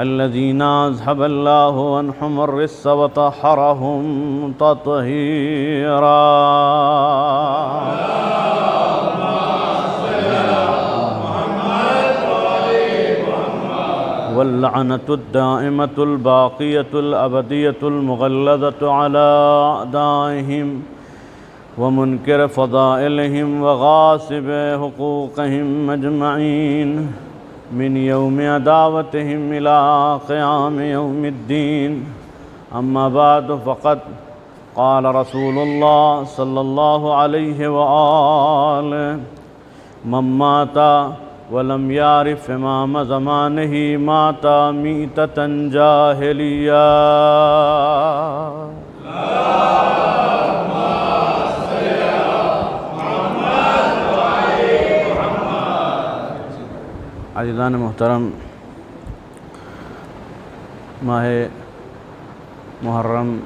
الذين أذهب الله عنهم الرجس وطهرهم تطهيرا. واللعنة الدائمة الباقية الأبدية المغلظة على أعدائهم ومنكر فضائلهم وغاصب حقوقهم أجمعين من يوم عداوتهم إلى قيام يوم الدين. أما بعد فقد قال رسول الله صلى الله عليه وآله من مات ولم يعرف إمام زمانه مات ميتة جاهلية. عزیزان محترم، ماہ محرم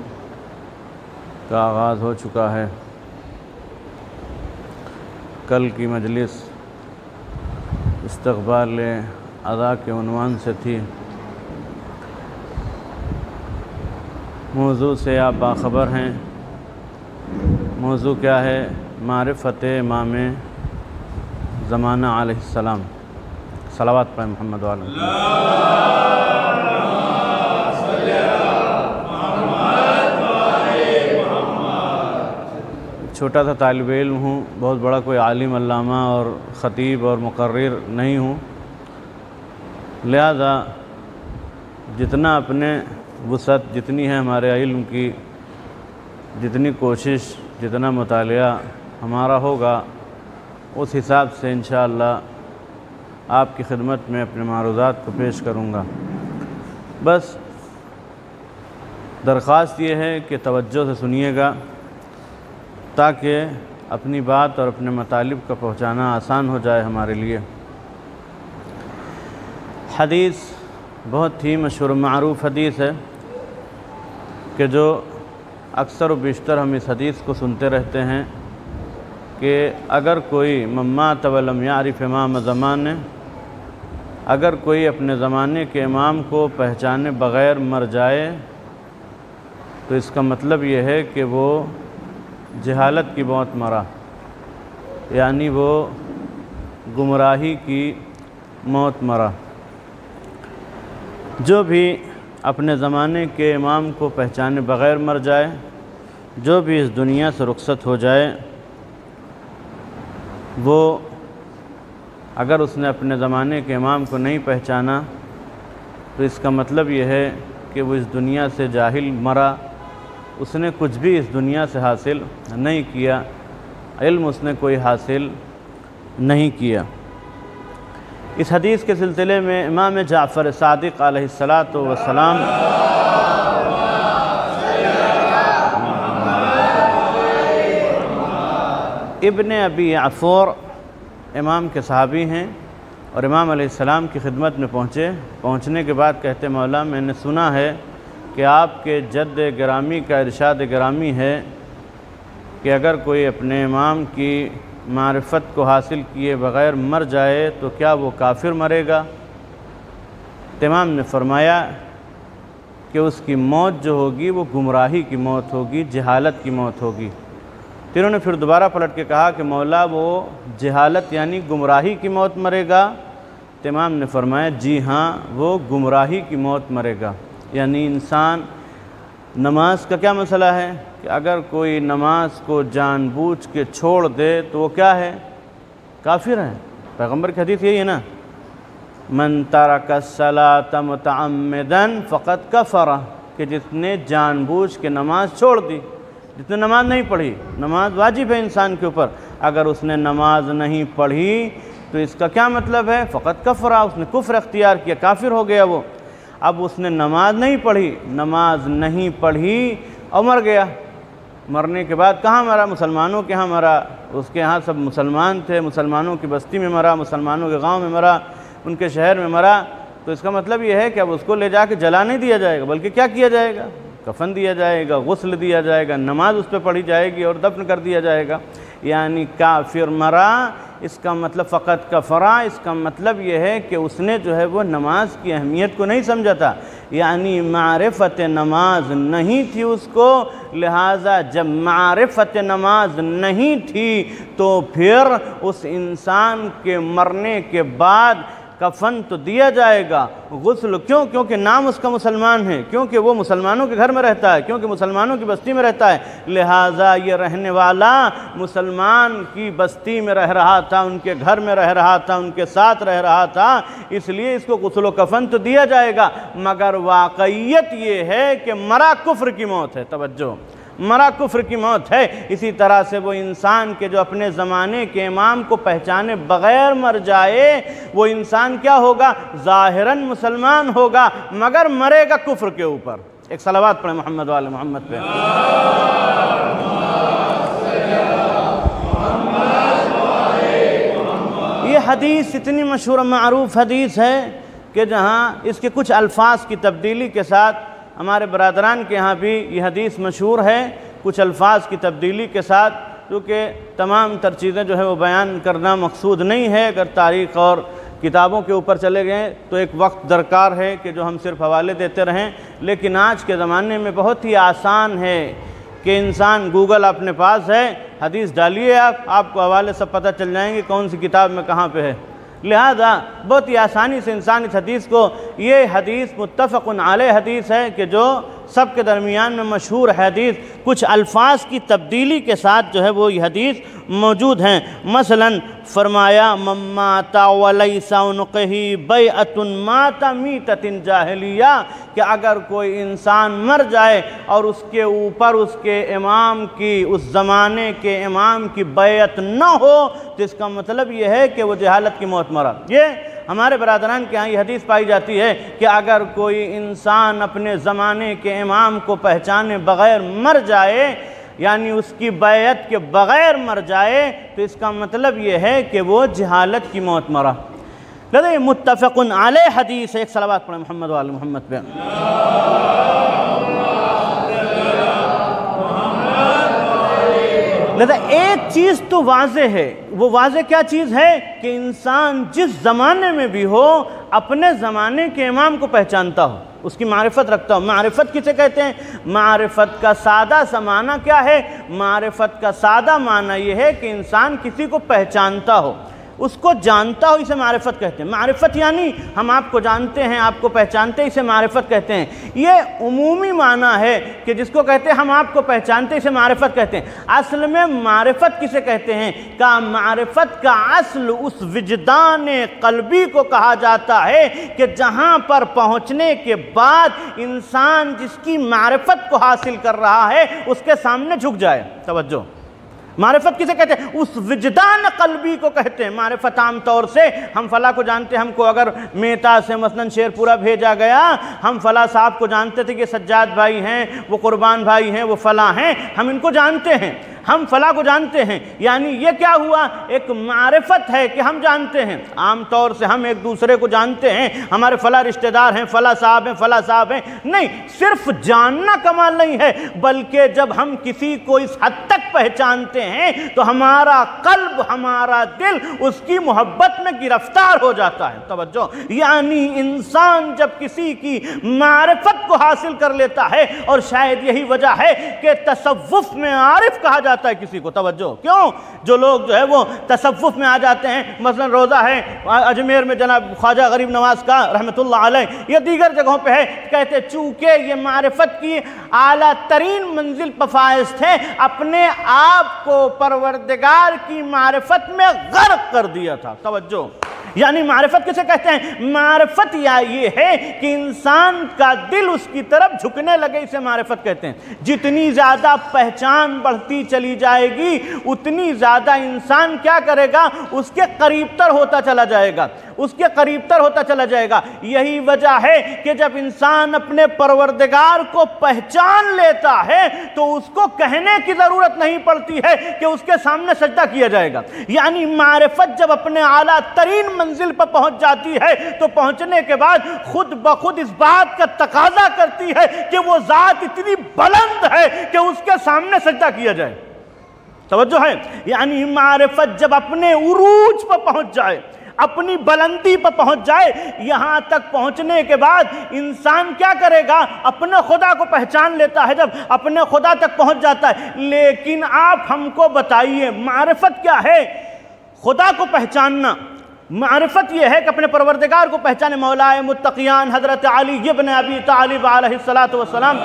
کا آغاز ہو چکا ہے۔ کل کی مجلس استقبال ادا کے عنوان سے تھی۔ موضوع سے آپ باخبر ہیں۔ موضوع کیا ہے؟ معرفت امام زمانہ علیہ السلام۔ صلوات پڑھیں محمد وعلیہ چھوٹا سا طالب علم ہوں، بہت بڑا کوئی عالم علامہ اور خطیب اور مقرر نہیں ہوں، لہذا جتنا اپنے وسعت جتنی ہے ہمارے علم کی، جتنی کوشش، جتنا مطالعہ ہمارا ہوگا، اس حساب سے انشاءاللہ آپ کی خدمت میں اپنے معروضات کو پیش کروں گا۔ بس درخواست یہ ہے کہ توجہ سے سنیے گا تاکہ اپنی بات اور اپنے مطالب کا پہنچانا آسان ہو جائے ہمارے لیے۔ حدیث بہت ہی مشہور و معروف حدیث ہے کہ جو اکثر و بیشتر ہم اس حدیث کو سنتے رہتے ہیں کہ اگر کوئی من مات ولم یعرف امام زمانے، اگر کوئی اپنے زمانے کے امام کو پہچانے بغیر مر جائے تو اس کا مطلب یہ ہے کہ وہ جہالت کی موت مرا، یعنی وہ گمراہی کی موت مرا۔ جو بھی اپنے زمانے کے امام کو پہچانے بغیر مر جائے، جو بھی اس دنیا سے رخصت ہو جائے، وہ اگر اس نے اپنے زمانے کے امام کو نہیں پہچانا تو اس کا مطلب یہ ہے کہ وہ اس دنیا سے جاہل مرا، اس نے کچھ بھی اس دنیا سے حاصل نہیں کیا، علم اس نے کوئی حاصل نہیں کیا۔ اس حدیث کے سلسلے میں امام جعفر صادق علیہ السلام ابن ابی عفور امام کے صحابی ہیں اور امام علیہ السلام کی خدمت میں پہنچنے کے بعد کہتے مولا میں نے سنا ہے کہ آپ کے جد گرامی کا ارشاد گرامی ہے کہ اگر کوئی اپنے امام کی معرفت کو حاصل کیے بغیر مر جائے تو کیا وہ کافر مرے گا؟ امام نے فرمایا کہ اس کی موت جو ہوگی وہ گمراہی کی موت ہوگی، جہالت کی موت ہوگی۔ تو انہوں نے پھر دوبارہ پلٹ کے کہا کہ مولا وہ جہالت یعنی گمراہی کی موت مرے گا؟ تو امام نے فرمایا جی ہاں، وہ گمراہی کی موت مرے گا۔ یعنی انسان نماز کا کیا مسئلہ ہے کہ اگر کوئی نماز کو جان بوجھ کے چھوڑ دے تو وہ کیا ہے؟ کافر ہے۔ پیغمبر کی حدیث یہی ہے نا، من ترک الصلاۃ متعمدا فقد کفر، کہ جس نے جان بوجھ کے نماز چھوڑ دی، جس نے نماز نہیں پڑھی، نماز واجب ہے انسان کے اوپر، اگر اس نے نماز نہیں پڑھی تو اس کا کیا مطلب ہے؟ فقد کفر، اس نے کفر اختیار کیا، کافر ہو گیا وہ۔ اب اس نے نماز نہیں پڑھی اور مر گیا۔ مرنے کے بعد کہاں مرا؟ مسلمانوں کے ہاں مرا، اس کے ہاں سب مسلمان تھے، مسلمانوں کی بستی میں مرا، مسلمانوں کے گاؤں میں مرا، ان کے شہر میں مرا، تو اس کا مطلب یہ ہے کہ اب اس کو لے جا کے جلا نہیں دیا جائے گا، بلکہ کیا کیا جائے گا؟ کفن دیا جائے گا، غسل دیا جائے گا، نماز اس پہ پڑھی جائے گی اور دفن کر دیا جائے گا۔ یعنی کافر مرا، اس کا مطلب فقط کفرا، اس کا مطلب یہ ہے کہ اس نے جو ہے وہ نماز کی اہمیت کو نہیں سمجھا تھا، یعنی معرفت نماز نہیں تھی اس کو، لہٰذا جب معرفت نماز نہیں تھی تو پھر اس انسان کے مرنے کے بعد کفن تو دیا جائے گا، غسل کیوں؟ کیونکہ نام اس کا مسلمان ہے، کیونکہ وہ مسلمانوں کے گھر میں رہتا ہے، کیونکہ مسلمانوں کی بستی میں رہتا ہے، لہٰذا یہ رہنے والا مسلمان کی بستی میں رہ رہا تھا، ان کے گھر میں رہ رہا تھا، ان کے ساتھ رہ رہا تھا، اس لیے اس کو غسل و کفن تو دیا جائے گا، مگر واقعیت یہ ہے کہ مرا کفر کی موت ہے۔ توجہ، مرا کفر کی موت ہے۔ اسی طرح سے وہ انسان کے جو اپنے زمانے کے امام کو پہچانے بغیر مر جائے، وہ انسان کیا ہوگا؟ ظاہراً مسلمان ہوگا مگر مرے گا کفر کے اوپر۔ ایک صلوات پڑھیں محمد والے محمد پہ۔ یہ حدیث اتنی مشہور و معروف حدیث ہے کہ جہاں اس کے کچھ الفاظ کی تبدیلی کے ساتھ، ہمارے برادران کے ہاں بھی یہ حدیث مشہور ہے، کچھ الفاظ کی تبدیلی کے ساتھ، کیونکہ تمام تر چیزیں جو ہے وہ بیان کرنا مقصود نہیں ہے۔ اگر تاریخ اور کتابوں کے اوپر چلے گئے تو ایک وقت درکار ہے کہ جو ہم صرف حوالے دیتے رہیں، لیکن آج کے زمانے میں بہت ہی آسان ہے کہ انسان گوگل اپنے پاس ہے، حدیث ڈالیے، آپ کو حوالے سب پتہ چل جائیں گے کون سی کتاب میں کہاں پہ ہے، لہذا بہت ہی آسانی سے انسان اس حدیث کو، یہ حدیث متفق علیہ حدیث ہے کہ جو سب کے درمیان میں مشہور حدیث، کچھ الفاظ کی تبدیلی کے ساتھ جو ہے وہ یہ حدیث موجود ہیں۔ مثلا فرمایا من مات ولیس عنقہ بیعۃ مات میتۃ جاہلیہ، کہ اگر کوئی انسان مر جائے اور اس کے اوپر اس کے امام کی، اس زمانے کے امام کی بیعت نہ ہو تو اس کا مطلب یہ ہے کہ وہ جہالت کی موت مرا۔ یہ ہمارے برادران کے ہاں یہ حدیث پائی جاتی ہے کہ اگر کوئی انسان اپنے زمانے کے امام کو پہچانے بغیر مر جائے، یعنی اس کی بیعت کے بغیر مر جائے، تو اس کا مطلب یہ ہے کہ وہ جہالت کی موت مرا۔ لذا یہ متفق علیہ حدیث ہے۔ ایک صلوات پڑھیں محمد وآل محمد پہ۔ لذا ایک چیز تو واضح ہے، وہ واضح کیا چیز ہے کہ انسان جس زمانے میں بھی ہو اپنے زمانے کے امام کو پہچانتا ہو، اس کی معرفت رکھتا ہو۔ معرفت کسے کہتے ہیں؟ معرفت کا سادہ سا معنی کیا ہے؟ معرفت کا سادہ معنی یہ ہے کہ انسان کسی کو پہچانتا ہو، اس کو جانتا ہو، اسے معرفت کہتے ہیں۔ معرفت یعنی ہم آپ کو جانتے ہیں، آپ کو پہچانتے ہیں، اسے معرفت کہتے ہیں۔ یہ عمومی معنی ہے کہ جس کو کہتے ہیں ہم آپ کو پہچانتے ہیں، اسے معرفت کہتے ہیں۔ اصل میں معرفت کسے کہتے ہیں؟ کہ معرفت کا اصل اس وجدان قلبی کو کہا جاتا ہے کہ جہاں پر پہنچنے کے بعد انسان جس کی معرفت کو حاصل کر رہا ہے اس کے سامنے جھک جائے۔ توجہ، معرفت کسے کہتے ہیں؟ اس وجدان قلبی کو کہتے ہیں۔ معرفت عام طور سے ہم فلاں کو جانتے ہیں، ہم کو اگر میتا سے مثلا شیرپورہ بھیجا گیا، ہم فلاں صاحب کو جانتے تھے کہ سجاد بھائی ہیں، وہ قربان بھائی ہیں، وہ فلاں ہیں، ہم ان کو جانتے ہیں۔ ہم فلاں کو جانتے ہیں، یعنی یہ کیا ہوا؟ ایک معرفت ہے کہ ہم جانتے ہیں۔ عام طور سے ہم ایک دوسرے کو جانتے ہیں، ہمارے فلاں رشتہ دار ہیں، فلاں صاحب ہیں، فلاں صاحب ہیں، نہیں، صرف جاننا کمال نہیں ہے، بلکہ جب ہم کسی کو اس حد تک پہچانتے ہیں تو ہمارا قلب، ہمارا دل اس کی محبت میں گرفتار ہو جاتا ہے۔ توجہ، یعنی انسان جب کسی کی معرفت کو حاصل کر لیتا ہے، اور شاید یہی وجہ ہے کہ تصوف میں عارف کہا جاتا ہے کسی کو۔ توجہ، کیوں؟ جو لوگ جو ہے وہ تصوف میں آ جاتے ہیں، مثلا روضہ ہے اجمیر میں جناب خواجہ غریب نواز کا رحمۃ اللہ علیہ، یا دیگر جگہوں پہ ہے، کہتے چونکہ یہ معرفت کی اعلیٰ ترین منزل پر فائز تھے، اپنے آپ کو پروردگار کی معرفت میں غرق کر دیا تھا۔ توجہ، یعنی معرفت کسے کہتے ہیں؟ معرفت یا یہ ہے کہ انسان کا دل اس کی طرف جھکنے لگے، اسے معرفت کہتے ہیں۔ جتنی زیادہ پہچان بڑھتی چلی جائے گی، اتنی زیادہ انسان کیا کرے گا؟ اس کے قریب تر ہوتا چلا جائے گا، اس کے قریب تر ہوتا چلا جائے گا۔ یہی وجہ ہے کہ جب انسان اپنے پروردگار کو پہچان لیتا ہے تو اس کو کہنے کی ضرورت نہیں پڑتی ہے کہ اس کے سامنے سجدہ کیا جائے گا۔ یعنی معرفت جب اپنے اعلیٰ ترین منزل پر پہنچ جاتی ہے تو پہنچنے کے بعد خود بخود اس بات کا تقاضا کرتی ہے کہ وہ ذات اتنی بلند ہے کہ اس کے سامنے سجدہ کیا جائے۔ توجہ ہے، یعنی معرفت جب اپنے عروج پر پہنچ جائے، اپنی بلندی پر پہنچ جائے، یہاں تک پہنچنے کے بعد انسان کیا کرے گا؟ اپنے خدا کو پہچان لیتا ہے، جب اپنے خدا تک پہنچ جاتا ہے۔ لیکن آپ ہم کو بتائیے معرفت کیا ہے؟ خدا کو پہچاننا معرفت یہ ہے کہ اپنے پروردگار کو پہچانے۔ مولائے متقیان حضرت علی ابن ابی طالب علیہ السلام،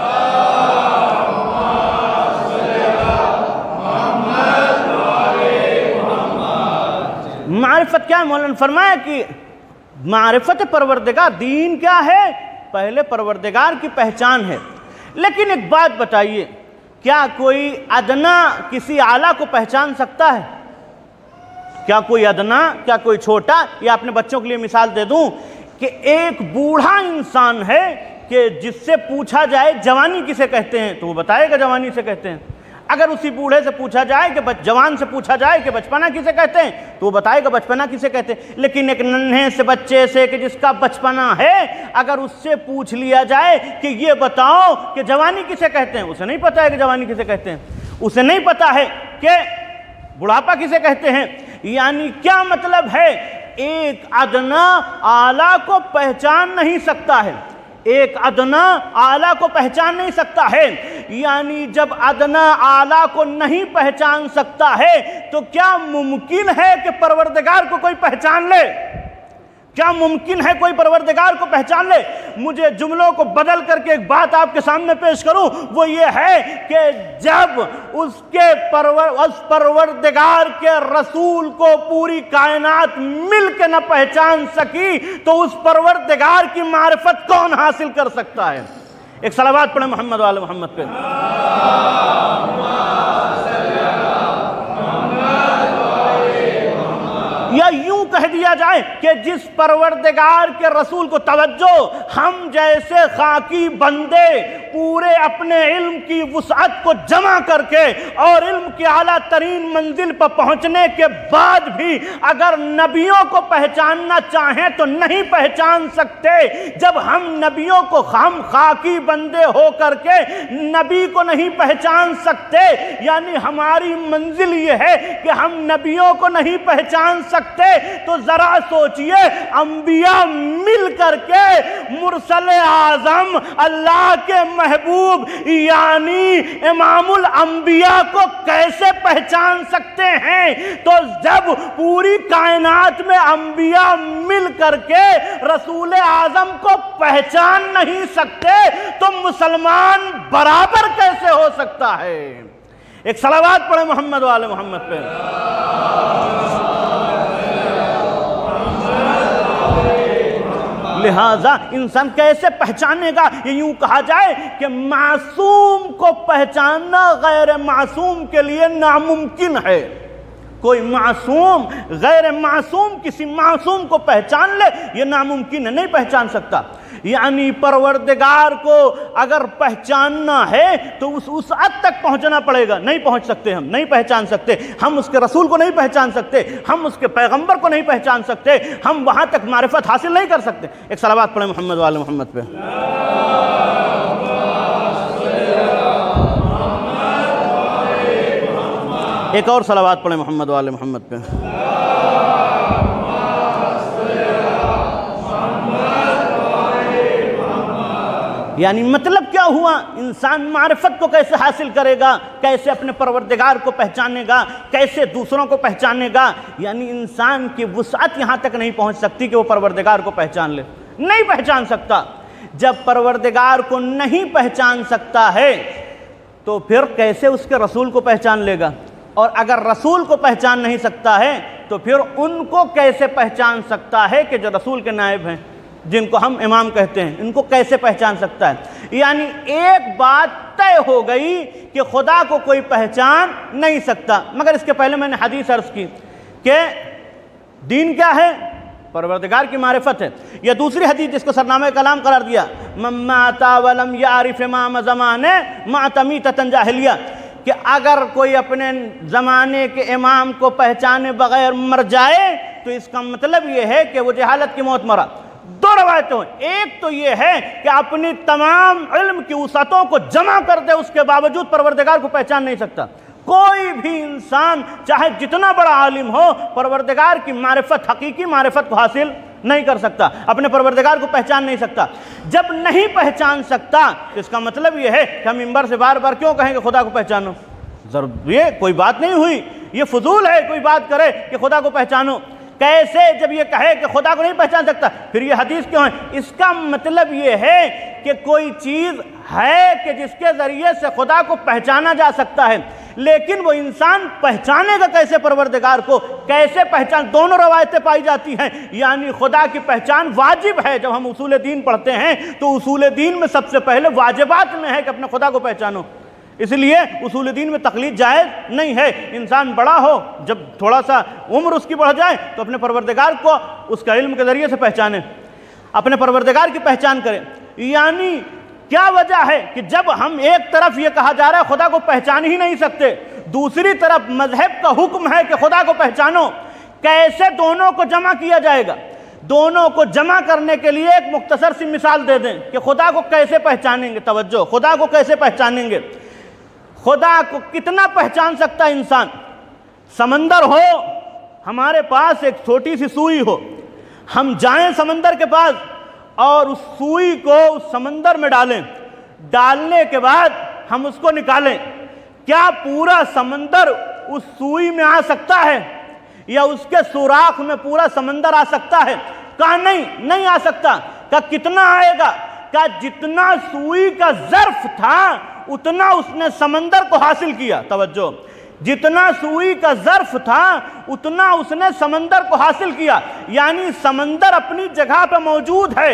معرفت کیا ہے؟ مولانا فرمایا کہ معرفت پروردگار، دین کیا ہے؟ پہلے پروردگار کی پہچان ہے۔ لیکن ایک بات بتائیے، کیا کوئی ادنا کسی اعلیٰ کو پہچان سکتا ہے؟ کیا کوئی ادنا، کیا کوئی چھوٹا؟ یا اپنے بچوں کے لیے مثال دے دوں کہ ایک بوڑھا انسان ہے کہ جس سے پوچھا جائے جوانی کسے کہتے ہیں تو وہ بتائے گا جوانی سے کہتے ہیں۔ اگر اسی بوڑھے سے پوچھا جائے کہ جوان سے پوچھا جائے کہ بچپنا کسے کہتے ہیں تو وہ بتائے گا بچپنا کسے کہتے ہیں۔ لیکن ایک ننھے سے بچے سے کہ جس کا بچپنا ہے، اگر اس سے پوچھ لیا جائے کہ یہ بتاؤ کہ جوانی کسے کہتے ہیں، اسے نہیں پتا ہے کہ جوانی کسے کہتے ہیں، اسے نہیں پتا ہے کہ بڑھاپا کسے کہتے ہیں۔ یعنی کیا مطلب ہے؟ ایک ادنا اعلیٰ کو پہچان نہیں سکتا ہے، ایک ادنا اعلیٰ کو پہچان نہیں سکتا ہے۔ یعنی جب ادنا اعلیٰ کو نہیں پہچان سکتا ہے تو کیا ممکن ہے کہ پروردگار کو کوئی پہچان لے؟ کیا ممکن ہے کوئی پروردگار کو پہچان لے؟ مجھے جملوں کو بدل کر کے ایک بات آپ کے سامنے پیش کروں، وہ یہ ہے کہ جب اس پروردگار کے رسول کو پوری کائنات مل کے نہ پہچان سکی تو اس پروردگار کی معرفت کون حاصل کر سکتا ہے؟ ایک صلوات پڑھیں محمد وعلی محمد پہ۔ یا یوں کہہ دیا جائے کہ جس پروردگار کے رسول کو، توجہ، ہم جیسے خاکی بندے پورے اپنے علم کی وسعت کو جمع کر کے اور علم کی اعلیٰ ترین منزل پر پہنچنے کے بعد بھی اگر نبیوں کو پہچاننا چاہیں تو نہیں پہچان سکتے۔ جب ہم نبیوں کو، ہم خاکی بندے ہو کر کے نبی کو نہیں پہچان سکتے، یعنی ہماری منزل یہ ہے کہ ہم نبیوں کو نہیں پہچان سکتے، تو ذرا سوچئے انبیاء مل کر کے مرسل اعظم اللہ کے محبوب یعنی امام الانبیاء کو کیسے پہچان سکتے ہیں؟ تو جب پوری کائنات میں انبیاء مل کر کے رسول اعظم کو پہچان نہیں سکتے تو مسلمان برابر کیسے ہو سکتا ہے؟ ایک صلوات پڑھیں محمد وعلی محمد پہ۔ لہذا انسان کیسے پہچانے گا؟ یہ یوں کہا جائے کہ معصوم کو پہچاننا غیر معصوم کے لیے ناممکن ہے۔ کوئی معصوم غیر معصوم کسی معصوم کو پہچان لے، یہ ناممکن ہے، نہیں پہچان سکتا۔ یعنی پروردگار کو اگر پہچاننا ہے تو اس حد تک پہنچنا پڑے گا. نہیں پہنچ سکتے, ہم نہیں پہچان سکتے, ہم اس کے رسول کو نہیں پہچان سکتے, ہم اس کے پیغمبر کو نہیں پہچان سکتے, ہم وہاں تک معرفت حاصل نہیں کر سکتے. ایک صلوات پڑھیں محمد و آل محمد پہ. ایک اور صلوات پڑھیں محمد و آل محمد پہ. یعنی مطلب کیا ہوا؟ انسان معرفت کو کیسے حاصل کرے گا, کیسے اپنے پروردگار کو پہچانے گا, کیسے دوسروں کو پہچانے گا. یعنی انسان کی وسعت یہاں تک نہیں پہنچ سکتی کہ وہ پروردگار کو پہچان لے, نہیں پہچان سکتا. جب پروردگار کو نہیں پہچان سکتا ہے تو پھر کیسے اس کے رسول کو پہچان لے گا؟ اور اگر رسول کو پہچان نہیں سکتا ہے تو پھر ان کو کیسے پہچان سکتا ہے کہ جو رسول کے نائب ہیں, جن کو ہم امام کہتے ہیں, ان کو کیسے پہچان سکتا ہے؟ یعنی ایک بات طے ہو گئی کہ خدا کو کوئی پہچان نہیں سکتا. مگر اس کے پہلے میں نے حدیث عرض کی کہ دین کیا ہے؟ پروردگار کی معرفت ہے. یا دوسری حدیث جس کو سرنامہ کلام قرار دیا, من مات ولم یعرف امام زمانے مات میتۃ جاہلیہ, کہ اگر کوئی اپنے زمانے کے امام کو پہچانے بغیر مر جائے تو اس کا مطلب یہ ہے کہ وہ جہالت کی موت مرا. دو روایتیں ہیں, ایک تو یہ ہے کہ اپنی تمام علم کی وسعتوں کو جمع کر دے, اس کے باوجود پروردگار کو پہچان نہیں سکتا. کوئی بھی انسان چاہے جتنا بڑا عالم ہو پروردگار کی معرفت, حقیقی معرفت کو حاصل نہیں کر سکتا, اپنے پروردگار کو پہچان نہیں سکتا. جب نہیں پہچان سکتا تو اس کا مطلب یہ ہے کہ ہم منبر سے بار بار کیوں کہیں کہ خدا کو پہچانو؟ یہ کوئی بات نہیں ہوئی, یہ فضول ہے کوئی بات کرے کہ خدا کو پہچانو. کیسے جب یہ کہے کہ خدا کو نہیں پہچان سکتا پھر یہ حدیث کیوں ہے؟ اس کا مطلب یہ ہے کہ کوئی چیز ہے کہ جس کے ذریعے سے خدا کو پہچانا جا سکتا ہے, لیکن وہ انسان پہچانے گا کیسے پروردگار کو, کیسے پہچان؟ دونوں روایتیں پائی جاتی ہیں. یعنی خدا کی پہچان واجب ہے. جب ہم اصول دین پڑھتے ہیں تو اصول دین میں سب سے پہلے واجبات میں ہے کہ اپنے خدا کو پہچانو. اس لیے اصول دین میں تقلید جائز نہیں ہے. انسان بڑا ہو, جب تھوڑا سا عمر اس کی بڑھ جائے تو اپنے پروردگار کو اس کا علم کے ذریعے سے پہچانے, اپنے پروردگار کی پہچان کرے. یعنی کیا وجہ ہے کہ جب ہم ایک طرف یہ کہا جا رہا ہے خدا کو پہچان ہی نہیں سکتے, دوسری طرف مذہب کا حکم ہے کہ خدا کو پہچانو, کیسے دونوں کو جمع کیا جائے گا؟ دونوں کو جمع کرنے کے لیے ایک مختصر سی مثال دے دیں کہ خدا کو کیسے پہچانیں گے. توجہ, خدا کو کیسے پہچانیں گے؟ خدا کو کتنا پہچان سکتا ہے انسان؟ سمندر ہو, ہمارے پاس ایک چھوٹی سی سوئی ہو, ہم جائیں سمندر کے پاس اور اس سوئی کو اس سمندر میں ڈالیں, ڈالنے کے بعد ہم اس کو نکالیں, کیا پورا سمندر اس سوئی میں آ سکتا ہے یا اس کے سوراخ میں پورا سمندر آ سکتا ہے؟ کہا نہیں آ سکتا. کہا کتنا آئے گا؟ کہا جتنا سوئی کا ظرف تھا اتنا اس نے سمندر کو حاصل کیا. توجہ, جتنا سوئی کا ظرف تھا اتنا اس نے سمندر کو حاصل کیا. یعنی سمندر اپنی جگہ پہ موجود ہے,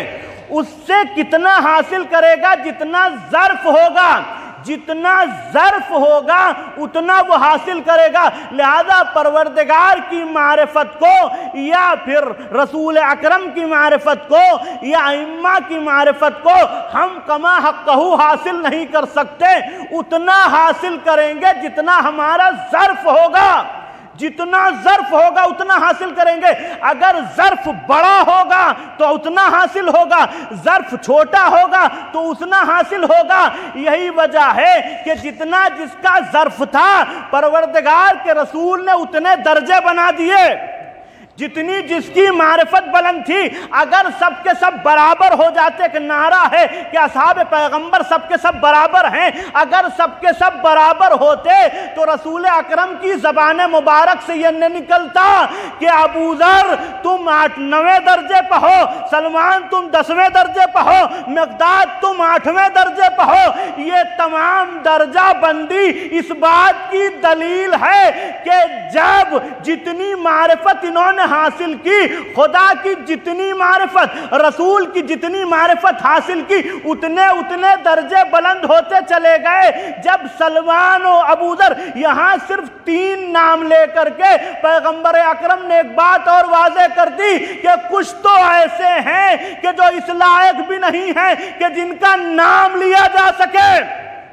اس سے کتنا حاصل کرے گا؟ جتنا ظرف ہوگا, جتنا ظرف ہوگا اتنا وہ حاصل کرے گا. لہذا پروردگار کی معرفت کو یا پھر رسول اکرم کی معرفت کو یا ائمہ کی معرفت کو ہم کما حقہ حاصل نہیں کر سکتے, اتنا حاصل کریں گے جتنا ہمارا ظرف ہوگا. جتنا ظرف ہوگا اتنا حاصل کریں گے. اگر ظرف بڑا ہوگا تو اتنا حاصل ہوگا, ظرف چھوٹا ہوگا تو اتنا حاصل ہوگا. یہی وجہ ہے کہ جتنا جس کا ظرف تھا پروردگار کے رسول نے اتنے درجے بنا دیے. جتنی جس کی معرفت بلند تھی, اگر سب کے سب برابر ہو جاتے, کہ نعرہ ہے کہ اصحاب پیغمبر سب کے سب برابر ہیں, اگر سب کے سب برابر ہوتے تو رسول اکرم کی زبان مبارک سے یہ نہیں نکلتا کہ ابو ذر تم 9ویں درجے پہ ہو, سلمان تم 10ویں درجے پہ ہو, مقداد تم 8ویں درجے پہ ہو. یہ تمام درجہ بندی اس بات کی دلیل ہے کہ جب جتنی معرفت انہوں نے حاصل کی، خدا کی جتنی معرفت، رسول کی جتنی معرفت حاصل کی، اتنے درجے بلند ہوتے چلے گئے۔ جب سلمان و ابوذر یہاں صرف 3 نام لے کر کے پیغمبر اکرم نے ایک بات اور واضح کر دی کہ کچھ تو ایسے ہیں کہ جو اس لائق بھی نہیں ہیں کہ جن کا نام لیا جا سکے۔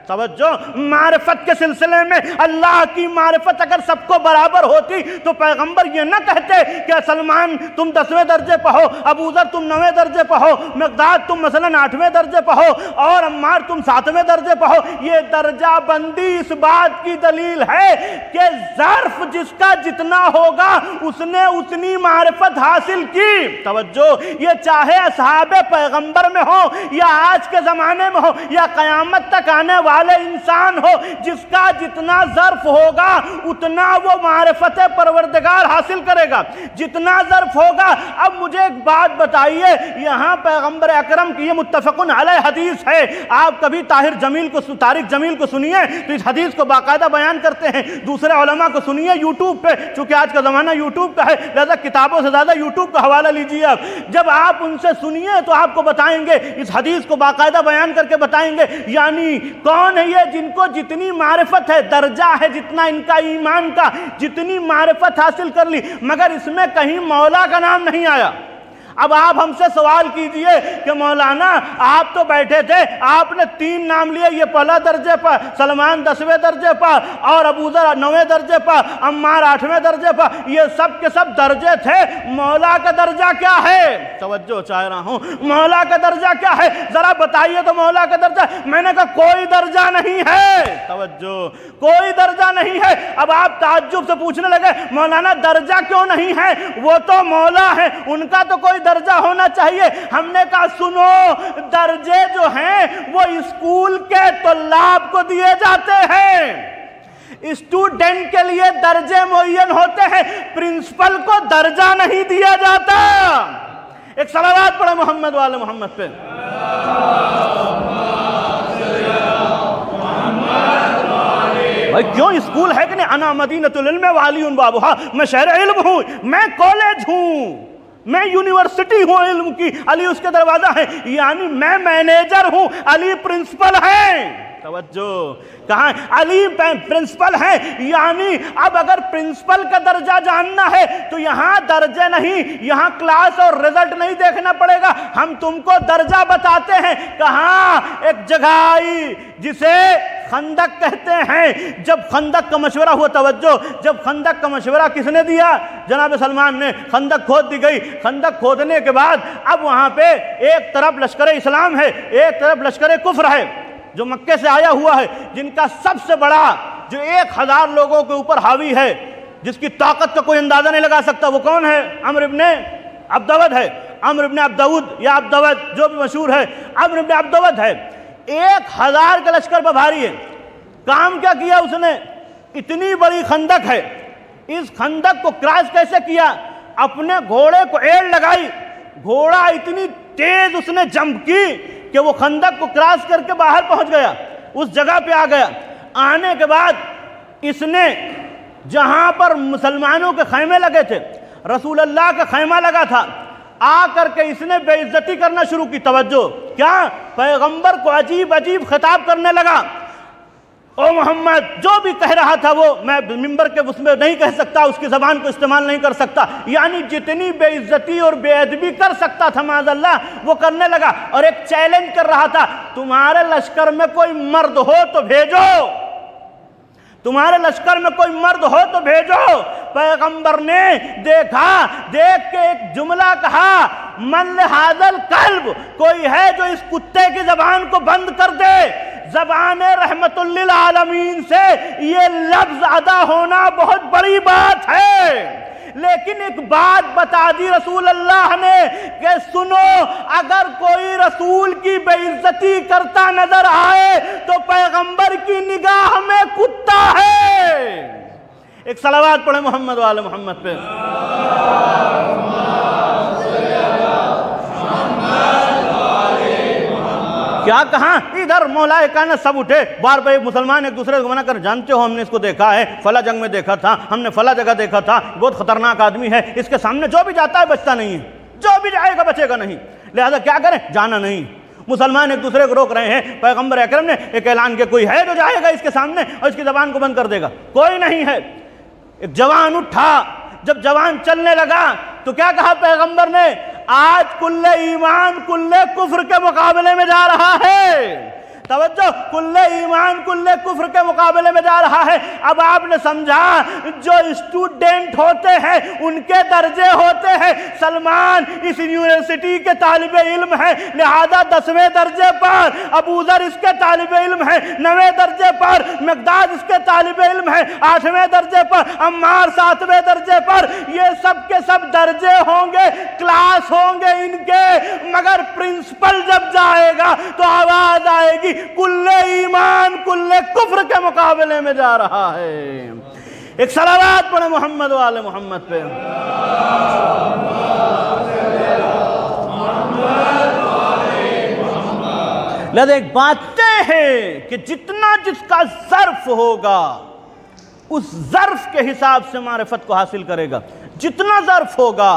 توجہ، معرفت کے سلسلے میں اللہ کی معرفت اگر سب کو برابر ہوتی تو پیغمبر یہ نہ کہتے کہ سلمان تم 10ویں درجے پہ ہو، ابوذر تم 9ویں درجے پہ ہو، مقداد تم مثلا 8ویں درجے پہ ہو، اور عمار تم 7ویں درجے پہ ہو۔ یہ درجہ بندی اس بات کی دلیل ہے کہ ظرف جس کا جتنا ہوگا اس نے اتنی معرفت حاصل کی۔ توجہ، یہ چاہے اصحاب پیغمبر میں ہو یا آج کے زمانے میں ہو یا قیامت تک آنے والے انسان ہو، جس کا جتنا ظرف ہوگا اتنا وہ معرفت پروردگار حاصل کرے گا، جتنا ظرف ہوگا۔ اب مجھے ایک بات بتائیے، یہاں پیغمبر اکرم کی یہ متفقن علیہ حدیث ہے، آپ کبھی طارق جمیل کو سنیے تو اس حدیث کو باقاعدہ بیان کرتے ہیں، دوسرے علماء کو سنیے یوٹیوب پہ، چونکہ آج کا زمانہ یوٹیوب کا ہے لہذا کتابوں سے زیادہ یوٹیوب کا حوالہ لیجیے۔ آپ جب آپ ان سے سنیے تو آپ کو بتائیں گے، اس حدیث کو باقاعدہ بیان کر کے بتائیں گے، یعنی کون ہے یہ جن کو جتنی معرفت ہے، درجہ ہے جتنا ان کا ایمان کا، جتنی معرفت حاصل کر لی، مگر اس میں کہیں مولا کا نام نہیں آیا۔ اب آپ ہم سے سوال کیجئے کہ مولانا آپ تو بیٹھے تھے، آپ نے 3 نام لیے، یہ پہلا درجے پر، سلمان 10ویں درجے پر، اور ابوذر 9ویں درجے پر، عمار 8ویں درجے پر، یہ سب کے سب درجے تھے، مولا کا درجہ کیا ہے؟ توجہ چاہ رہا ہوں، مولا کا درجہ کیا ہے؟ ذرا بتائیے تو مولا کا درجہ۔ میں نے کہا کوئی درجہ نہیں ہے، توجہ، کوئی درجہ نہیں ہے۔ اب آپ تعجب سے پوچھنے لگے مولانا درجہ کیوں نہیں ہے؟ وہ تو مولا ہے، ان کا تو کوئی درجہ ہونا چاہیے۔ ہم نے کہا سنو، درجے جو ہیں وہ اسکول کے طلاب کو دیے جاتے ہیں، اسٹوڈنٹ کے لیے درجے معین ہوتے ہیں، پرنسپل کو درجہ نہیں دیا جاتا۔ ایک صلوات پڑھے محمد والے محمد پہ۔ بھائی کیوں اسکول ہے کہ نہیں؟ انا مدینۃ العلم والی بابھا، میں شہر علم ہوں، میں کالج ہوں، میں یونیورسٹی ہوں علم کی، علی اس کے دروازہ ہے، یعنی میں مینیجر ہوں، علی پرنسپل ہے۔ توجہ، کہاں علی پرنسپل ہے، یعنی اب اگر پرنسپل کا درجہ جاننا ہے تو یہاں درجے نہیں، یہاں کلاس اور رزلٹ نہیں دیکھنا پڑے گا، ہم تم کو درجہ بتاتے ہیں۔ کہاں؟ ایک جگہ آئی جسے خندق کہتے ہیں۔ جب خندق کا مشورہ ہوا، توجہ، جب خندق کا مشورہ کس نے دیا؟ جناب سلمان نے۔ خندق کھود دی گئی، خندق کھودنے کے بعد اب وہاں پہ ایک طرف لشکر اسلام ہے، ایک طرف لشکر کفر ہے جو مکے سے آیا ہوا ہے، جن کا سب سے بڑا جو 1000 لوگوں کے اوپر حاوی ہے، جس کی طاقت کا کوئی اندازہ نہیں لگا سکتا، وہ کون ہے؟ عمرو ابن عبدود ہے، عمرو ابن عبدود یا عبدود جو بھی مشہور ہے، عمرو ابن عبدود ہے۔ 1000 کا لشکر پر بھاری ہے۔ کام کیا کیا اس نے؟ اتنی بڑی خندق ہے، اس خندق کو کراس کیسے کیا؟ اپنے گھوڑے کو ایڑ لگائی، گھوڑا اتنی تیز اس نے جمپ کی کہ وہ خندق کو کراس کر کے باہر پہنچ گیا، اس جگہ پہ آ گیا۔ آنے کے بعد اس نے جہاں پر مسلمانوں کے خیمے لگے تھے، رسول اللہ کا خیمہ لگا تھا، آ کر کے اس نے بے عزتی کرنا شروع کی۔ توجہ، کیا؟ پیغمبر کو عجیب عجیب خطاب کرنے لگا۔ او محمد، جو بھی کہہ رہا تھا وہ میں ممبر کے اس میں نہیں کہہ سکتا، اس کی زبان کو استعمال نہیں کر سکتا، یعنی جتنی بے عزتی اور بے ادبی کر سکتا تھا معاذ اللہ وہ کرنے لگا، اور ایک چیلنج کر رہا تھا، تمہارے لشکر میں کوئی مرد ہو تو بھیجو، تمہارے لشکر میں کوئی مرد ہو تو بھیجو۔ پیغمبر نے دیکھا، دیکھ کے ایک جملہ کہا، من لہذا القلب، کوئی ہے جو اس کتے کی زبان کو بند کر دے۔ زبان رحمت للعالمین سے یہ لفظ ادا ہونا بہت بڑی بات ہے، لیکن ایک بات بتا دی رسول اللہ نے کہ سنو، اگر کوئی رسول کی بے عزتی کرتا نظر آئے تو پیغمبر کی نگاہ میں کتا ہے۔ ایک صلوات پڑھے محمد والے محمد پہ۔ کیا کہاں ادھر مولا کائنات سب اٹھے بار بار مسلمان ایک دوسرے کو منع کر جانتے ہو ہم نے اس کو دیکھا ہے فلاں جنگ میں دیکھا تھا ہم نے فلاں جگہ دیکھا تھا بہت خطرناک آدمی ہے اس کے سامنے جو بھی جاتا ہے بچتا نہیں ہے جو بھی جائے گا بچے گا نہیں لہذا کیا کریں جانا نہیں مسلمان ایک دوسرے کو روک رہے ہیں پیغمبر اکرم نے ایک اعلان کیا کوئی ہے جو جائے گا اس کے سامنے اور اس کی زبان کو بند کر دے گا کوئی نہیں ہے ایک جوان اٹھا جب جوان چلنے لگا تو کیا کہا پیغمبر نے آج کل ایمان کل کفر کے مقابلے میں جا رہا ہے توجہ کل ایمان کل کفر کے مقابلے میں جا رہا ہے اب آپ نے سمجھا جو اسٹوڈنٹ ہوتے ہیں ان کے درجے ہوتے ہیں سلمان اس یونیورسٹی کے طالب علم ہے لہذا 10ویں درجے پر ابو ذر اس کے طالب علم ہے 9ویں درجے پر مقداد اس کے طالب علم ہے 8ویں درجے پر عمار 7ویں درجے پر یہ سب کے سب درجے ہوں گے کلاس ہوں گے ان کے مگر پرنسپل جب جائے گا تو آواز آئے گی کل ایمان کل کفر کے مقابلے میں جا رہا ہے ایک صلوات پڑھیں محمد و آل محمد پہ لہذا ایک بات ہے کہ جتنا جس کا ظرف ہوگا اس ظرف کے حساب سے معرفت کو حاصل کرے گا جتنا ظرف ہوگا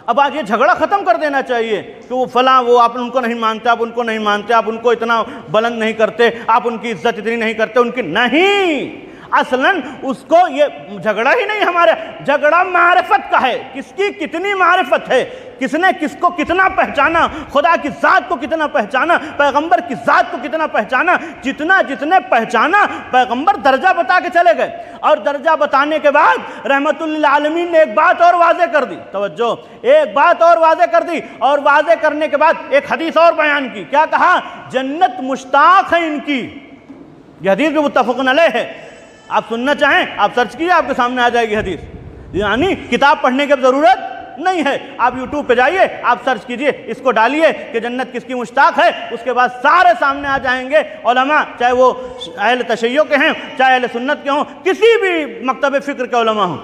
اب آج یہ جھگڑا ختم کر دینا چاہیے کہ وہ فلاں وہ آپ ان کو نہیں مانتے آپ ان کو نہیں مانتے آپ ان کو اتنا بلند نہیں کرتے آپ ان کی عزت اتنی نہیں کرتے ان کی نہیں اصلاً اس کو یہ جھگڑا ہی نہیں ہمارے جھگڑا معرفت کا ہے کس کی کتنی معرفت ہے کس نے کس کو کتنا پہچانا خدا کی ذات کو کتنا پہچانا پیغمبر کی ذات کو کتنا پہچانا جتنے پہچانا پیغمبر درجہ بتا کے چلے گئے اور درجہ بتانے کے بعد رحمت للعالمین نے ایک بات اور واضح کر دی توجہ ایک بات اور واضح کر دی اور واضح کرنے کے بعد ایک حدیث اور بیان کی کیا کہا جنت مشتاق ہے ان کی یہ حدیث بھی متفق علیہ ہے آپ سننا چاہیں آپ سرچ کیجئے آپ کے سامنے آ جائے گی حدیث یعنی کتاب پڑھنے کی ضرورت نہیں ہے آپ یوٹیوب پہ جائیے آپ سرچ کیجئے اس کو ڈالیے کہ جنت کس کی مشتاق ہے اس کے بعد سارے سامنے آ جائیں گے علماء چاہے وہ اہل تشیع کے ہیں چاہے اہل سنت کے ہوں کسی بھی مکتب فکر کے علماء ہوں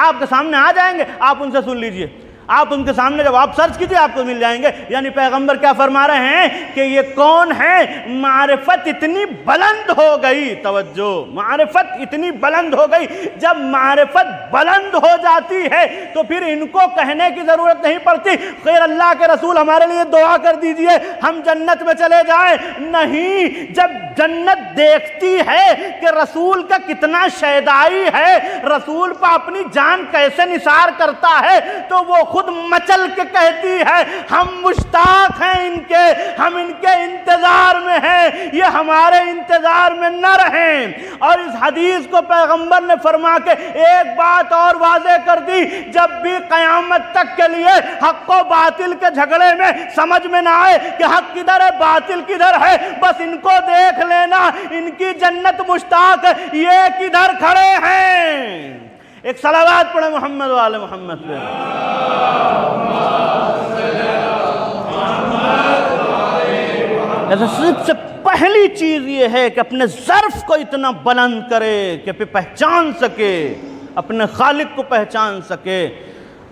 آپ کے سامنے آ جائیں گے آپ ان سے سن لیجئے آپ ان کے سامنے جب آپ سرچ کیجئے آپ کو مل جائیں گے یعنی پیغمبر کیا فرما رہے ہیں کہ یہ کون ہے معرفت اتنی بلند ہو گئی توجہ معرفت اتنی بلند ہو گئی جب معرفت بلند ہو جاتی ہے تو پھر ان کو کہنے کی ضرورت نہیں پڑتی خیر اللہ کے رسول ہمارے لیے دعا کر دیجئے ہم جنت میں چلے جائیں نہیں جب جنت دیکھتی ہے کہ رسول کا کتنا شیدائی ہے رسول پہ اپنی جان کیسے نثار کرتا ہے تو وہ خود مچل کے کہتی ہے ہم مشتاق ہیں ان کے ہم ان کے انتظار میں ہیں یہ ہمارے انتظار میں نہ رہیں اور اس حدیث کو پیغمبر نے فرما کے ایک بات اور واضح کر دی جب بھی قیامت تک کے لیے حق و باطل کے جھگڑے میں سمجھ میں نہ آئے کہ حق کدھر ہے باطل کدھر ہے بس ان کو دیکھ لینا ان کی جنت مشتاق ہے یہ کدھر کھڑے ہیں ایک صلوات پڑھیں محمد و آل محمد پہ سب سے پہلی چیز یہ ہے کہ اپنے ظرف کو اتنا بلند کرے کہ پھر پہچان سکے اپنے خالق کو پہچان سکے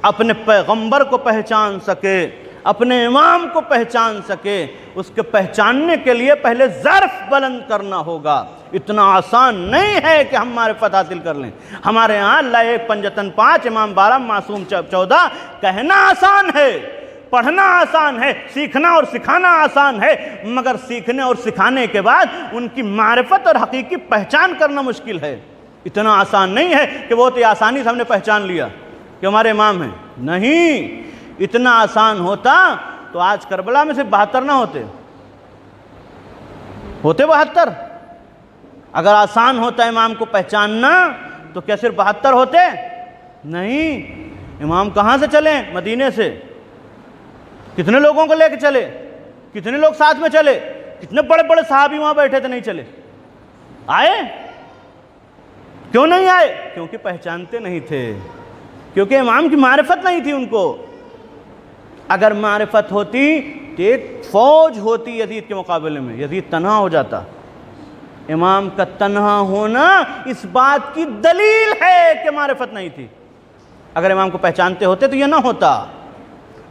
اپنے پیغمبر کو پہچان سکے اپنے امام کو پہچان سکے اس کے پہچاننے کے لیے پہلے ظرف بلند کرنا ہوگا اتنا آسان نہیں ہے کہ ہم معرفت حاصل کر لیں ہمارے ہاں اللہ 1 پنجتن 5 امام 12 معصوم 14 کہنا آسان ہے پڑھنا آسان ہے سیکھنا اور سکھانا آسان ہے مگر سیکھنے اور سکھانے کے بعد ان کی معرفت اور حقیقی پہچان کرنا مشکل ہے اتنا آسان نہیں ہے کہ وہ تو آسانی سے ہم نے پہچان لیا کہ ہمارے امام ہیں نہیں اتنا آسان ہوتا تو آج کربلا میں صرف 72 نہ ہوتے 72 اگر آسان ہوتا امام کو پہچاننا تو کیا صرف 72 ہوتے نہیں امام کہاں سے چلے مدینے سے کتنے لوگوں کو لے کے چلے کتنے لوگ ساتھ میں چلے کتنے بڑے بڑے صحابی وہاں بیٹھے تھے نہیں چلے آئے کیوں نہیں آئے کیونکہ پہچانتے نہیں تھے کیونکہ امام کی معرفت نہیں تھی ان کو اگر معرفت ہوتی تو ایک فوج ہوتی یزید کے مقابلے میں یزید تنہا ہو جاتا امام کا تنہا ہونا اس بات کی دلیل ہے کہ معرفت نہیں تھی اگر امام کو پہچانتے ہوتے تو یہ نہ ہوتا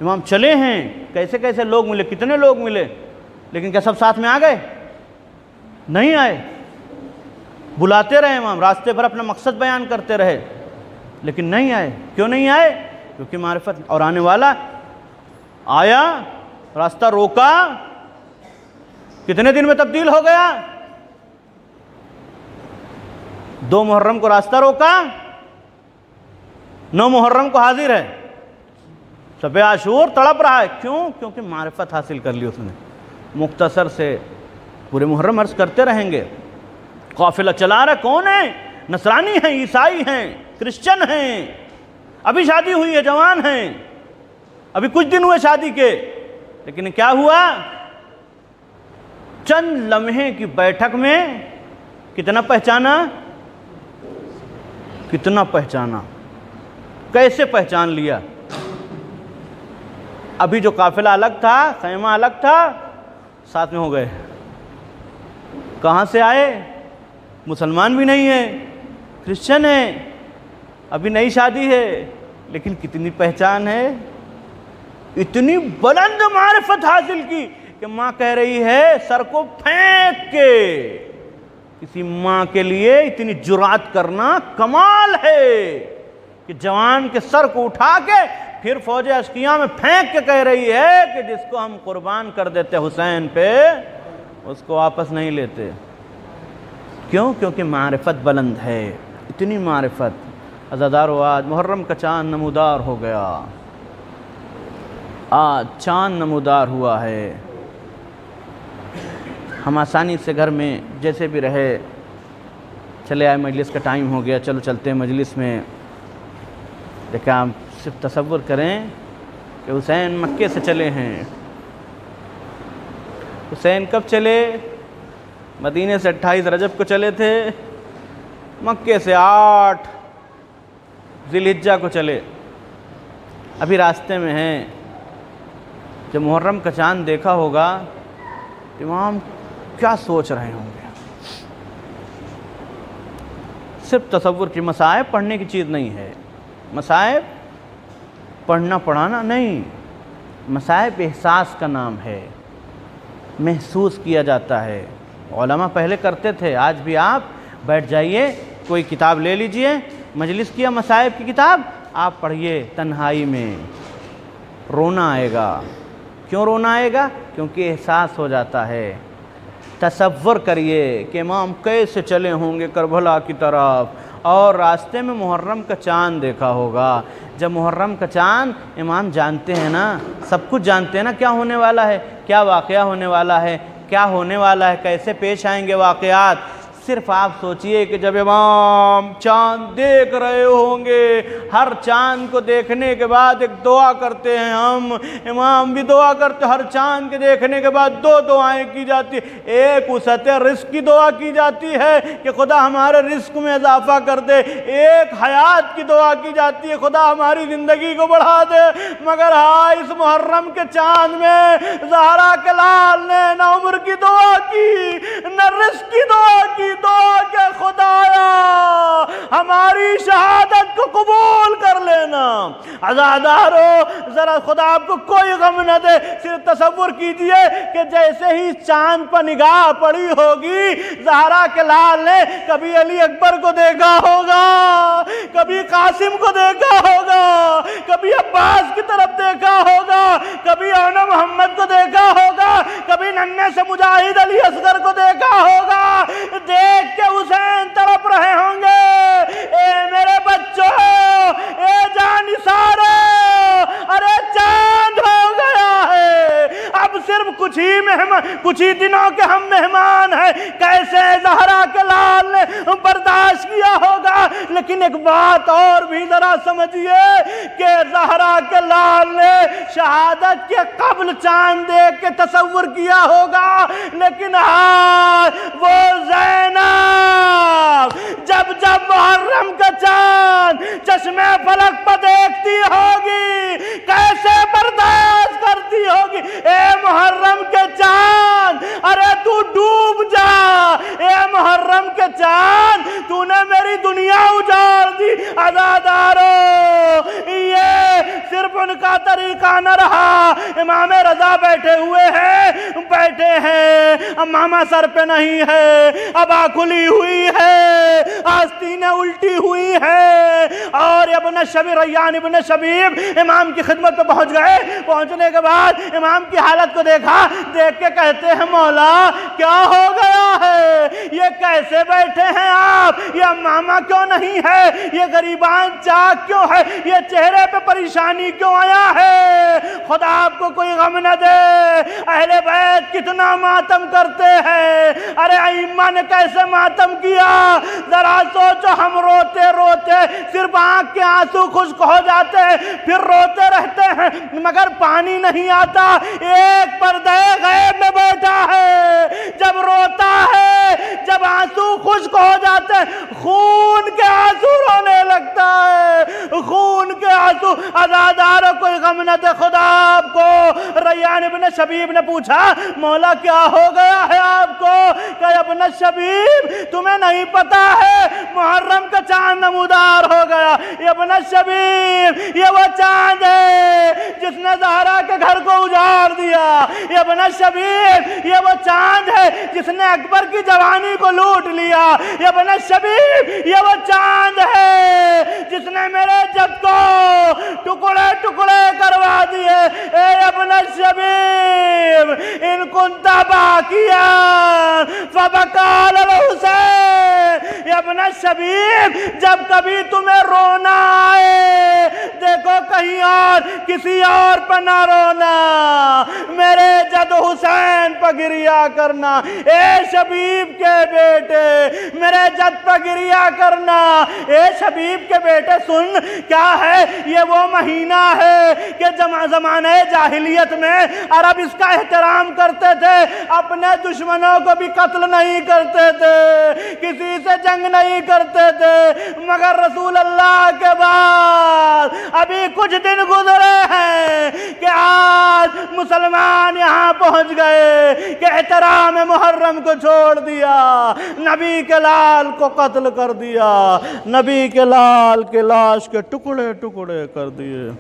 امام چلے ہیں کیسے کیسے لوگ ملے کتنے لوگ ملے لیکن کیا سب ساتھ میں آ گئے؟ نہیں آئے. بلاتے رہے امام، راستے پر اپنا مقصد بیان کرتے رہے، لیکن نہیں آئے. کیوں نہیں آئے؟ کیونکہ معرفت. اور آنے والا آیا، راستہ روکا، کتنے دن میں تبدیل ہو گیا؟ 2 محرم کو راستہ روکا، 9 محرم کو حاضر ہے. شب عاشور تڑپ رہا ہے. کیوں؟ کیونکہ معرفت حاصل کر لی اس نے. مختصر سے پورے محرم عرض کرتے رہیں گے. قافلہ چلا رہا کون ہے؟ نصرانی ہیں، عیسائی ہیں، کرسچن ہیں، ابھی شادی ہوئی ہے، جوان ہیں، ابھی کچھ دن ہوئے شادی کے. لیکن کیا ہوا؟ چند لمحے کی بیٹھک میں کتنا پہچانا؟ کتنا پہچانا؟ کیسے پہچان لیا؟ ابھی جو قافلہ الگ تھا، خیمہ الگ تھا، ساتھ میں ہو گئے. کہاں سے آئے؟ مسلمان بھی نہیں ہے، کرسچن ہے، ابھی نئی شادی ہے، لیکن کتنی پہچان ہے، اتنی بلند معرفت حاصل کی کہ ماں کہہ رہی ہے سر کو پھینک کے. کسی ماں کے لیے اتنی جرات کرنا کمال ہے کہ جوان کے سر کو اٹھا کے پھر فوج اشقیاء میں پھینک کے کہہ رہی ہے کہ جس کو ہم قربان کر دیتے حسین پہ اس کو واپس نہیں لیتے. کیوں؟ کیونکہ معرفت بلند ہے. اتنی معرفت. عزادارو آج محرم کا چاند نمودار ہو گیا. آج چاند نمودار ہوا ہے. ہم آسانی سے گھر میں جیسے بھی رہے چلے آئے، مجلس کا ٹائم ہو گیا، چلو چلتے ہیں مجلس میں. لیکن آپ صرف تصور کریں کہ حسین مکے سے چلے ہیں. حسین کب چلے؟ مدینے سے 28 رجب کو چلے تھے، مکے سے 8 ذی الحجہ کو چلے. ابھی راستے میں ہیں. جب محرم کا چاند دیکھا ہوگا امام کیا سوچ رہے ہوں گے؟ صرف تصور کی. مصائب پڑھنے کی چیز نہیں ہے. مصائب پڑھنا پڑھانا نہیں. مصائب احساس کا نام ہے، محسوس کیا جاتا ہے. علماء پہلے کرتے تھے. آج بھی آپ بیٹھ جائیے، کوئی کتاب لے لیجئے، مجلس کیا مصائب کی کتاب، آپ پڑھیے تنہائی میں، رونا آئے گا. کیوں رونا آئے گا؟ کیونکہ احساس ہو جاتا ہے. تصور کریے کہ امام کیسے چلے ہوں گے کربلا کی طرف، اور راستے میں محرم کا چاند دیکھا ہوگا. جب محرم کا چاند، امام جانتے ہیں نا، سب کچھ جانتے ہیں نا کیا ہونے والا ہے، کیا واقعہ ہونے والا ہے، کیا ہونے والا ہے، کیسے پیش آئیں گے واقعات. صرف آپ سوچئے کہ جب امام چاند دیکھ رہے ہوں گے، ہر چاند کو دیکھنے کے بعد ایک دعا کرتے ہیں ہم، امام بھی دعا کرتے. ہر چاند کے دیکھنے کے بعد 2 دعائیں کی جاتی. ایک وسعت رزق کی دعا کی جاتی ہے کہ خدا ہمارے رزق میں اضافہ کر دے. ایک حیات کی دعا کی جاتی ہے، خدا ہماری زندگی کو بڑھا دے. مگر ہاں، اس محرم کے چاند میں زہرا کے لال نے نہ عمر کی دعا کی، نہ رزق کی دعا کی. دعا کہ خدایا ہماری شہادت کو قبول کر لینا. عزادارو ذرا خدا آپ کو کوئی غم نہ دے. صرف تصور کیجئے کہ جیسے ہی چاند پر نگاہ پڑی ہوگی، زہرا کے لال نے کبھی علی اکبر کو دیکھا ہوگا، کبھی قاسم کو دیکھا ہوگا، کبھی عباس کی طرف دیکھا ہوگا، کبھی اونا محمد کو دیکھا ہوگا، کبھی ننھے سے مجاہد علی اصغر کو دیکھا ہوگا. دیکھ کے حسین تڑپ رہے ہوں گے، اے میرے بچوں، اے جانثارو، ارے چاند ہو گیا ہے. اب صرف کچھ ہی دنوں کے ہم مہمان ہیں. کیسے زہرا کے لال نے برداشت کیا ہوگا. لیکن ایک بات اور بھی ذرا سمجھیے کہ زہرا کے لال نے شہادت کے قبل چاند دیکھ کے تصور کیا ہوگا، لیکن وہ زینب جب محرم کا چاند چشمے فلک پر دیکھتی ہوگی کیسے برداشت کرتی ہوگی. اے محرم کے چاند، ارے تو ڈوب جا. اے محرم کے چاند، تو نے میری دنیا اجاڑ دی. عزادارو، یہ صرف ان کا طریقہ نہ رہا۔ امام رضا بیٹھے ہوئے ہیں، امامہ سر پہ نہیں ہے، ابا کھلی ہوئی ہے، آستینیں الٹی ہوئی ہے، اور ابن شبیب ریان ابن شبیب امام کی خدمت پہ پہنچ گئے۔ پہنچنے کے بعد امام کی حالت کو دیکھا، دیکھ کے کہتے ہیں مولا کیا ہو گیا ہے، یہ کیسے بیٹھے ہیں آپ، یہ امامہ کیوں نہیں ہے، یہ غریبان چاک کیوں ہے، یہ چہرے پہ پریشانی کیوں آیا ہے، خدا آپ کو کوئی غم نہ دے۔ اہل بیت کتنا ماتم کرتے ہیں، ارے ائمہ نے کیسے ماتم کیا، ذرا سوچو، ہم روتے روتے صرف آنکھ کے آنسو خشک ہو جاتے ہیں، پھر روتے رہتے ہیں مگر پانی نہیں آتا۔ ایک پردہ غیب میں بیٹھا ہے، جب روتا ہے، جب آنسو خشک ہو جاتے ہیں، خون کے آنسو رونے لگتا ہے، خون کے آنسو۔ عزادارو کوئی غم نہ دے خدا آپ کو۔ ریان ابن شبیب نے پوچھا مولا کیا ہو گیا ہے آپ کو، کہ ابن شبیب تمہیں نہیں پتا ہے محرم کا چاند نمودار ہو گیا۔ ابن شبیب یہ وہ چاند ہے جس نے زہرا کے گھر کو اجاڑ دیا، ابن شبیب یہ وہ چاند ہے جس نے اکبر کی جوانی کو لوٹ لیا، ابن شبیب یہ وہ چاند ہے جس نے میرے جد کو ٹکڑے ٹکڑے کروا دیے۔ اے ابن شبیب ان کنت باکیا فبکال الحسین، ابن شبیب جب کبھی تمہیں رونا آئے دیکھو کہیں اور کسی اور پہ نہ رونا، میرے جد حسین پہ گریا کرنا۔ اے شبیب کے بیٹے میرے جد پہ گریا کرنا۔ اے شبیب کے بیٹے سن، کیا ہے یہ وہ مہینہ ہے کہ زمانہ جاہلیت میں عرب اس کا احترام کرتے تھے، اپنے دشمنوں کو بھی قتل نہیں کرتے تھے، کسی سے جنگ نہیں کرتے تھے، مگر رسول اللہ کے بعد ابھی کچھ دن گزرے ہیں کہ آج مسلمان یہاں پہنچ گئے کہ احترام محرم کو چھوڑ دیا، نبی کے لال کو قتل کر دیا، نبی کے لال کے لاش کے ٹکڑے ٹکڑے کر دیے۔